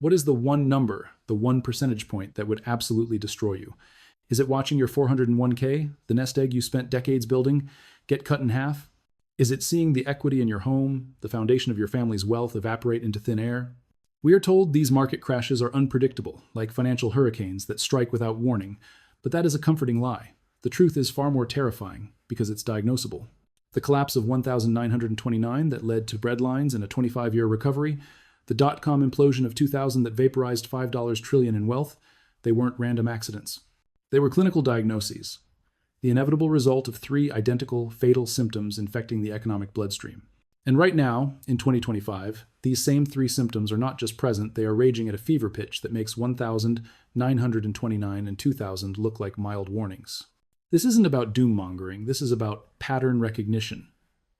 What is the one number, the one percentage point that would absolutely destroy you? Is it watching your 401k, the nest egg you spent decades building, get cut in half? Is it seeing the equity in your home, the foundation of your family's wealth, evaporate into thin air? We are told these market crashes are unpredictable, like financial hurricanes that strike without warning, but that is a comforting lie. The truth is far more terrifying because it's diagnosable. The collapse of 1929 that led to breadlines and a 25-year recovery, the dot-com implosion of 2000 that vaporized $5 trillion in wealth, they weren't random accidents. They were clinical diagnoses, the inevitable result of three identical, fatal symptoms infecting the economic bloodstream. And right now, in 2025, these same three symptoms are not just present, they are raging at a fever pitch that makes 1929 and 2000 look like mild warnings. This isn't about doom-mongering, this is about pattern recognition.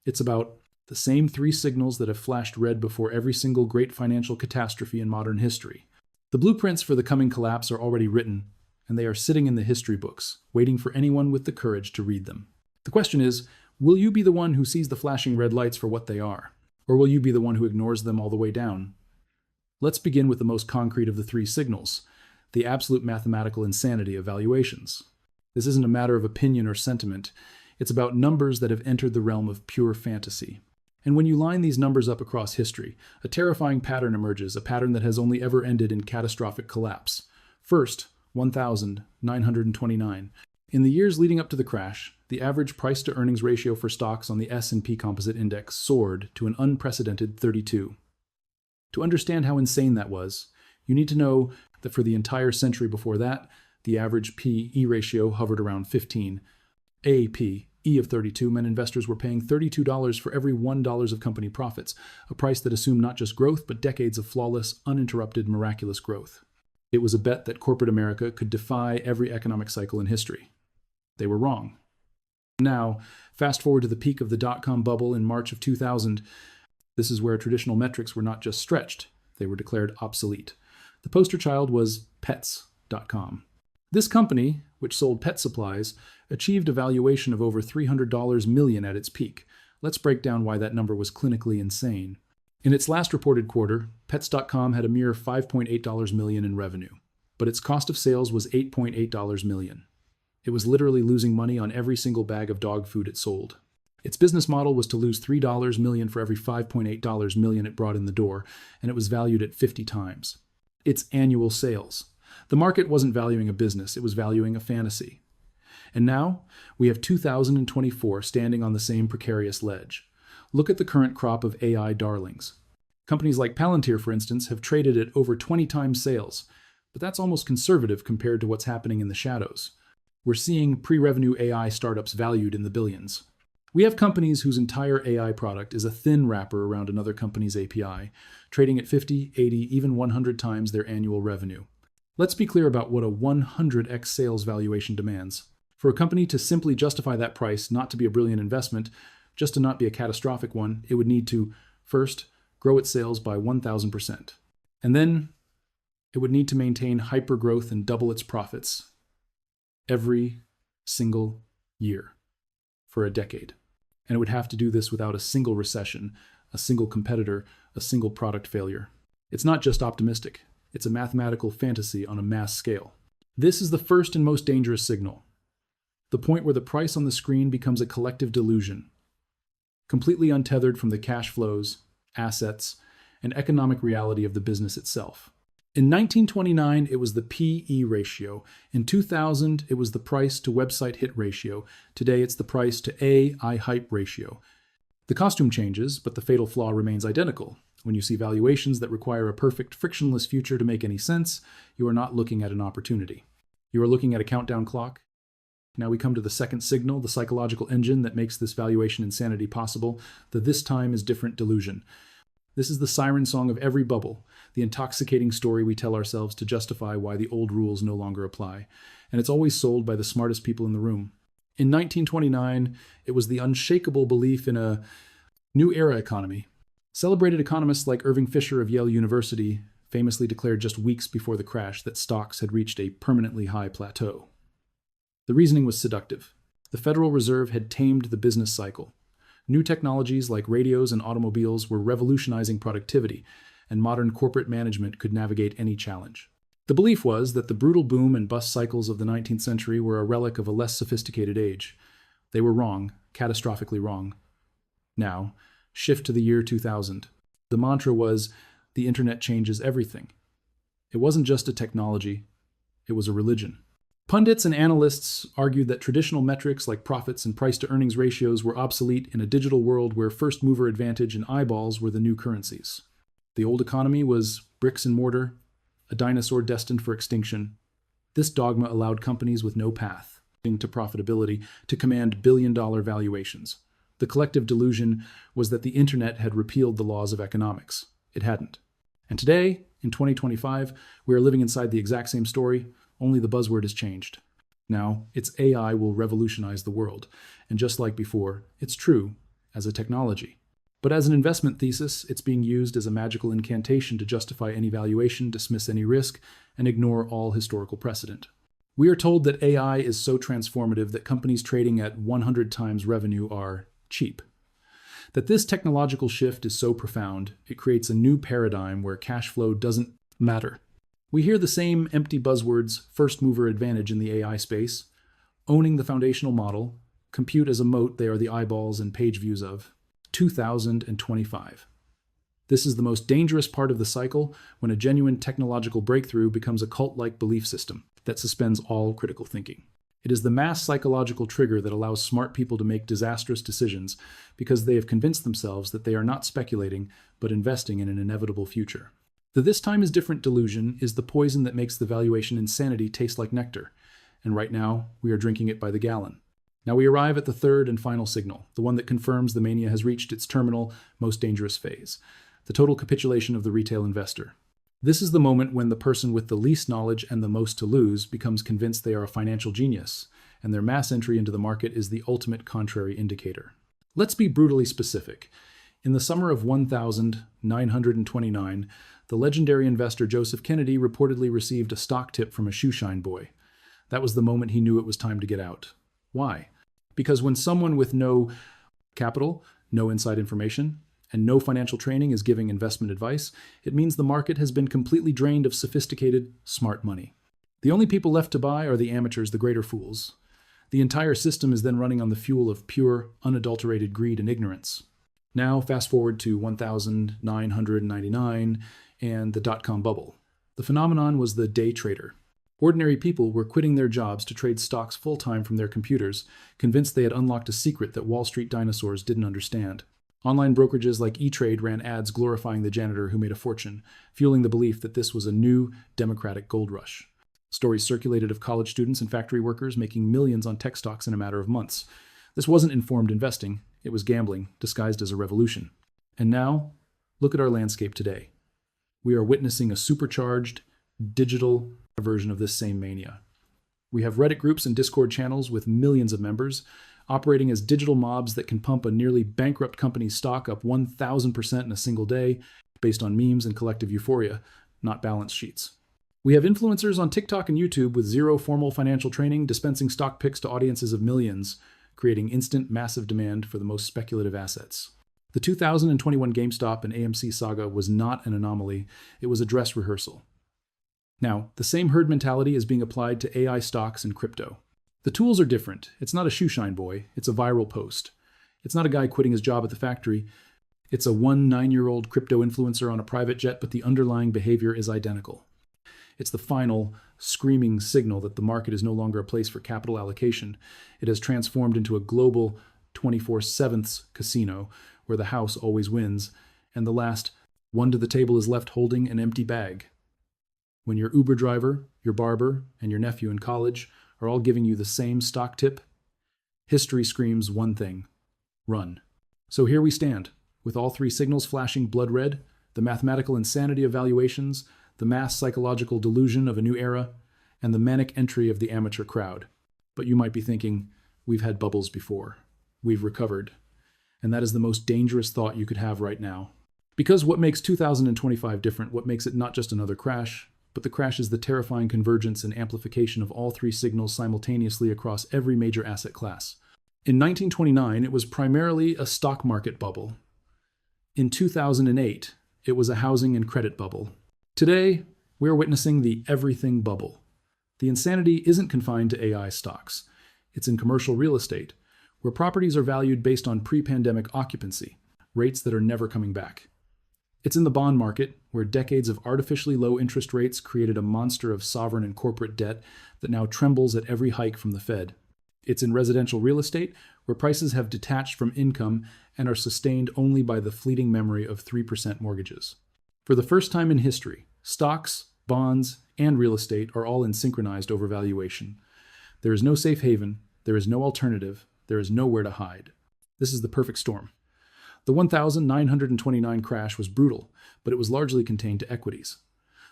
It's about the same three signals that have flashed red before every single great financial catastrophe in modern history. The blueprints for the coming collapse are already written, and they are sitting in the history books, waiting for anyone with the courage to read them. The question is, will you be the one who sees the flashing red lights for what they are? Or will you be the one who ignores them all the way down? Let's begin with the most concrete of the three signals, the absolute mathematical insanity of valuations. This isn't a matter of opinion or sentiment. It's about numbers that have entered the realm of pure fantasy. And when you line these numbers up across history, a terrifying pattern emerges, a pattern that has only ever ended in catastrophic collapse. First, 1929. In the years leading up to the crash, the average price-to-earnings ratio for stocks on the S&P Composite Index soared to an unprecedented 32. To understand how insane that was, you need to know that for the entire century before that, the average P/E ratio hovered around 15. A P/E of 32 meant investors were paying $32 for every $1 of company profits, a price that assumed not just growth, but decades of flawless, uninterrupted, miraculous growth. It was a bet that corporate America could defy every economic cycle in history. They were wrong. Now, fast forward to the peak of the dot-com bubble in March of 2000. This is where traditional metrics were not just stretched, they were declared obsolete. The poster child was Pets.com. This company, which sold pet supplies, achieved a valuation of over $300 million at its peak. Let's break down why that number was clinically insane. In its last reported quarter, Pets.com had a mere $5.8 million in revenue, but its cost of sales was $8.8 million. It was literally losing money on every single bag of dog food it sold. Its business model was to lose $3 million for every $5.8 million it brought in the door, and it was valued at 50 times. Its annual sales. The market wasn't valuing a business, it was valuing a fantasy. And now, we have 2024 standing on the same precarious ledge. Look at the current crop of AI darlings. Companies like Palantir, for instance, have traded at over 20 times sales, but that's almost conservative compared to what's happening in the shadows. We're seeing pre-revenue AI startups valued in the billions. We have companies whose entire AI product is a thin wrapper around another company's API, trading at 50, 80, even 100 times their annual revenue. Let's be clear about what a 100x sales valuation demands. For a company to simply justify that price, not to be a brilliant investment, just to not be a catastrophic one, it would need to, first, grow its sales by 1,000%. And then, it would need to maintain hyper-growth and double its profits every single year for a decade. And it would have to do this without a single recession, a single competitor, a single product failure. It's not just optimistic. It's a mathematical fantasy on a mass scale. This is the first and most dangerous signal. The point where the price on the screen becomes a collective delusion, completely untethered from the cash flows, assets, and economic reality of the business itself. In 1929, it was the P/E ratio. In 2000, it was the price to website hit ratio. Today, it's the price to AI hype ratio. The costume changes, but the fatal flaw remains identical. When you see valuations that require a perfect, frictionless future to make any sense, you are not looking at an opportunity. You are looking at a countdown clock. Now we come to the second signal, the psychological engine that makes this valuation insanity possible, the this time is different delusion. This is the siren song of every bubble, the intoxicating story we tell ourselves to justify why the old rules no longer apply. And it's always sold by the smartest people in the room. In 1929, it was the unshakable belief in a new era economy. Celebrated economists like Irving Fisher of Yale University famously declared just weeks before the crash that stocks had reached a permanently high plateau. The reasoning was seductive. The Federal Reserve had tamed the business cycle. New technologies like radios and automobiles were revolutionizing productivity, and modern corporate management could navigate any challenge. The belief was that the brutal boom and bust cycles of the 19th century were a relic of a less sophisticated age. They were wrong, catastrophically wrong. Now, shift to the year 2000. The mantra was, the internet changes everything. It wasn't just a technology, it was a religion. Pundits and analysts argued that traditional metrics like profits and price-to-earnings ratios were obsolete in a digital world where first-mover advantage and eyeballs were the new currencies. The old economy was bricks and mortar, a dinosaur destined for extinction. This dogma allowed companies with no path to profitability to command billion-dollar valuations. The collective delusion was that the internet had repealed the laws of economics. It hadn't. And today, in 2025, we are living inside the exact same story, only the buzzword has changed. Now, it's AI will revolutionize the world. And just like before, it's true as a technology. But as an investment thesis, it's being used as a magical incantation to justify any valuation, dismiss any risk, and ignore all historical precedent. We are told that AI is so transformative that companies trading at 100 times revenue are cheap. That this technological shift is so profound, it creates a new paradigm where cash flow doesn't matter. We hear the same empty buzzwords, first mover advantage in the AI space, owning the foundational model, compute as a moat they are the eyeballs and page views of. 2025. This is the most dangerous part of the cycle when a genuine technological breakthrough becomes a cult-like belief system that suspends all critical thinking. It is the mass psychological trigger that allows smart people to make disastrous decisions because they have convinced themselves that they are not speculating, but investing in an inevitable future. The "this time is different" delusion is the poison that makes the valuation insanity taste like nectar, and right now, we are drinking it by the gallon. Now we arrive at the third and final signal, the one that confirms the mania has reached its terminal, most dangerous phase, the total capitulation of the retail investor. This is the moment when the person with the least knowledge and the most to lose becomes convinced they are a financial genius, and their mass entry into the market is the ultimate contrary indicator. Let's be brutally specific. In the summer of 1929, the legendary investor Joseph Kennedy reportedly received a stock tip from a shoeshine boy. That was the moment he knew it was time to get out. Why? Because when someone with no capital, no inside information, and no financial training is giving investment advice, it means the market has been completely drained of sophisticated, smart money. The only people left to buy are the amateurs, the greater fools. The entire system is then running on the fuel of pure, unadulterated greed and ignorance. Now, fast forward to 1999 and the dot-com bubble. The phenomenon was the day trader. Ordinary people were quitting their jobs to trade stocks full-time from their computers, convinced they had unlocked a secret that Wall Street dinosaurs didn't understand. Online brokerages like E-Trade ran ads glorifying the janitor who made a fortune, fueling the belief that this was a new democratic gold rush. Stories circulated of college students and factory workers making millions on tech stocks in a matter of months. This wasn't informed investing, it was gambling, disguised as a revolution. And now, look at our landscape today. We are witnessing a supercharged, digital version of this same mania. We have Reddit groups and Discord channels with millions of members, operating as digital mobs that can pump a nearly bankrupt company's stock up 1,000% in a single day based on memes and collective euphoria, not balance sheets. We have influencers on TikTok and YouTube with zero formal financial training dispensing stock picks to audiences of millions, creating instant, massive demand for the most speculative assets. The 2021 GameStop and AMC saga was not an anomaly, it was a dress rehearsal. Now, the same herd mentality is being applied to AI stocks and crypto. The tools are different. It's not a shoeshine boy, it's a viral post. It's not a guy quitting his job at the factory. It's a 9-year-old crypto influencer on a private jet, but the underlying behavior is identical. It's the final, screaming signal that the market is no longer a place for capital allocation. It has transformed into a global 24/7 casino where the house always wins, and the last one to the table is left holding an empty bag. When your Uber driver, your barber, and your nephew in college are all giving you the same stock tip, history screams one thing: run. So here we stand, with all three signals flashing blood red, the mathematical insanity of valuations, the mass psychological delusion of a new era, and the manic entry of the amateur crowd. But you might be thinking, we've had bubbles before. We've recovered. And that is the most dangerous thought you could have right now. Because what makes 2025 different, what makes it not just another crash, but the crash is the terrifying convergence and amplification of all three signals simultaneously across every major asset class. In 1929, it was primarily a stock market bubble. In 2008, It was a housing and credit bubble. Today, we are witnessing the everything bubble. The insanity isn't confined to AI stocks. It's in commercial real estate, where properties are valued based on pre-pandemic occupancy, rates that are never coming back. It's in the bond market, where decades of artificially low interest rates created a monster of sovereign and corporate debt that now trembles at every hike from the Fed. It's in residential real estate, where prices have detached from income and are sustained only by the fleeting memory of 3% mortgages. For the first time in history, stocks, bonds, and real estate are all in synchronized overvaluation. There is no safe haven, there is no alternative, there is nowhere to hide. This is the perfect storm. The 1929 crash was brutal, but it was largely contained to equities.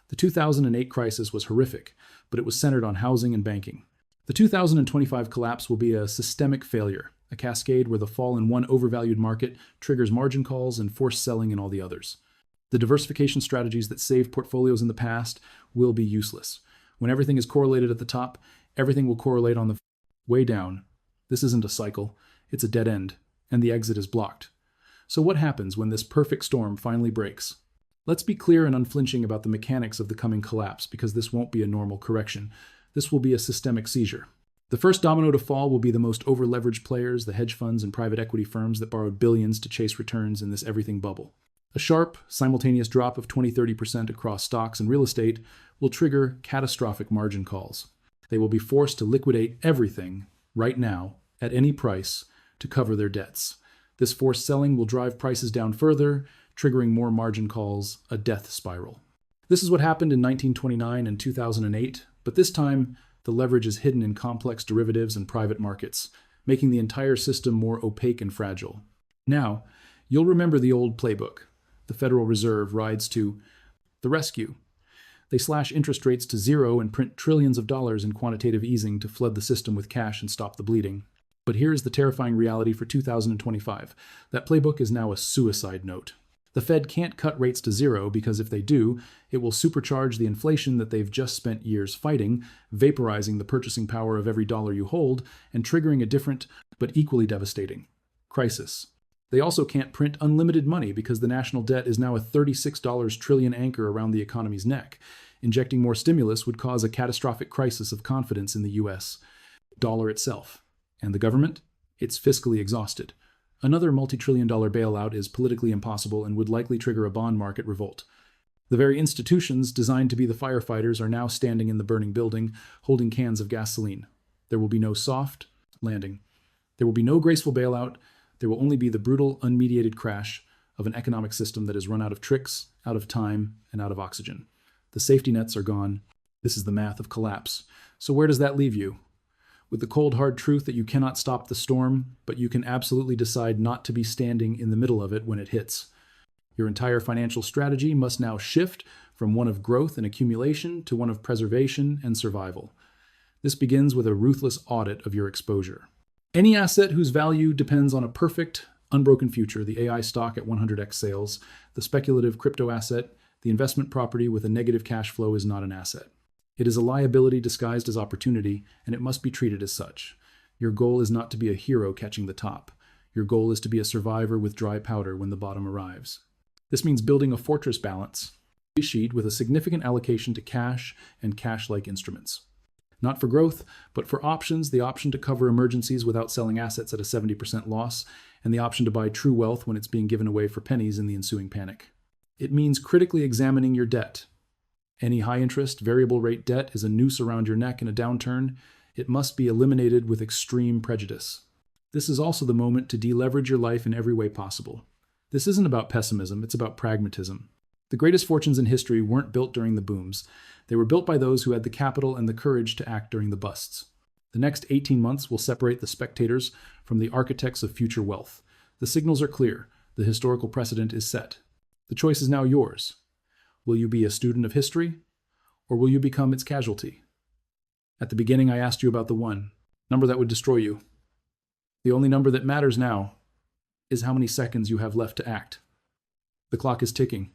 The 2008 crisis was horrific, but it was centered on housing and banking. The 2025 collapse will be a systemic failure, a cascade where the fall in one overvalued market triggers margin calls and forced selling in all the others. The diversification strategies that saved portfolios in the past will be useless. When everything is correlated at the top, everything will correlate on the way down. This isn't a cycle, it's a dead end, and the exit is blocked. So what happens when this perfect storm finally breaks? Let's be clear and unflinching about the mechanics of the coming collapse, because this won't be a normal correction. This will be a systemic seizure. The first domino to fall will be the most over-leveraged players, the hedge funds and private equity firms that borrowed billions to chase returns in this everything bubble. A sharp, simultaneous drop of 20-30% across stocks and real estate will trigger catastrophic margin calls. They will be forced to liquidate everything, right now, at any price, to cover their debts. This forced selling will drive prices down further, triggering more margin calls, a death spiral. This is what happened in 1929 and 2008, but this time, the leverage is hidden in complex derivatives and private markets, making the entire system more opaque and fragile. Now, you'll remember the old playbook. The Federal Reserve rides to the rescue. They slash interest rates to zero and print trillions of dollars in quantitative easing to flood the system with cash and stop the bleeding. But here's the terrifying reality for 2025. That playbook is now a suicide note. The Fed can't cut rates to zero because if they do, it will supercharge the inflation that they've just spent years fighting, vaporizing the purchasing power of every dollar you hold, and triggering a different, but equally devastating, crisis. They also can't print unlimited money because the national debt is now a $36 trillion anchor around the economy's neck. Injecting more stimulus would cause a catastrophic crisis of confidence in the U.S. dollar itself. And the government? It's fiscally exhausted. Another multi-trillion-dollar bailout is politically impossible and would likely trigger a bond market revolt. The very institutions designed to be the firefighters are now standing in the burning building, holding cans of gasoline. There will be no soft landing. There will be no graceful bailout. There will only be the brutal, unmediated crash of an economic system that has run out of tricks, out of time, and out of oxygen. The safety nets are gone. This is the math of collapse. So where does that leave you? With the cold, hard truth that you cannot stop the storm, but you can absolutely decide not to be standing in the middle of it when it hits. Your entire financial strategy must now shift from one of growth and accumulation to one of preservation and survival. This begins with a ruthless audit of your exposure. Any asset whose value depends on a perfect, unbroken future, the AI stock at 100x sales, the speculative crypto asset, the investment property with a negative cash flow is not an asset. It is a liability disguised as opportunity, and it must be treated as such. Your goal is not to be a hero catching the top. Your goal is to be a survivor with dry powder when the bottom arrives. This means building a fortress balance sheet with a significant allocation to cash and cash-like instruments. Not for growth, but for options, the option to cover emergencies without selling assets at a 70% loss, and the option to buy true wealth when it's being given away for pennies in the ensuing panic. It means critically examining your debt. Any high-interest, variable-rate debt is a noose around your neck in a downturn. It must be eliminated with extreme prejudice. This is also the moment to deleverage your life in every way possible. This isn't about pessimism, it's about pragmatism. The greatest fortunes in history weren't built during the booms. They were built by those who had the capital and the courage to act during the busts. The next 18 months will separate the spectators from the architects of future wealth. The signals are clear. The historical precedent is set. The choice is now yours. Will you be a student of history, or will you become its casualty? At the beginning, I asked you about the one number that would destroy you. The only number that matters now is how many seconds you have left to act. The clock is ticking.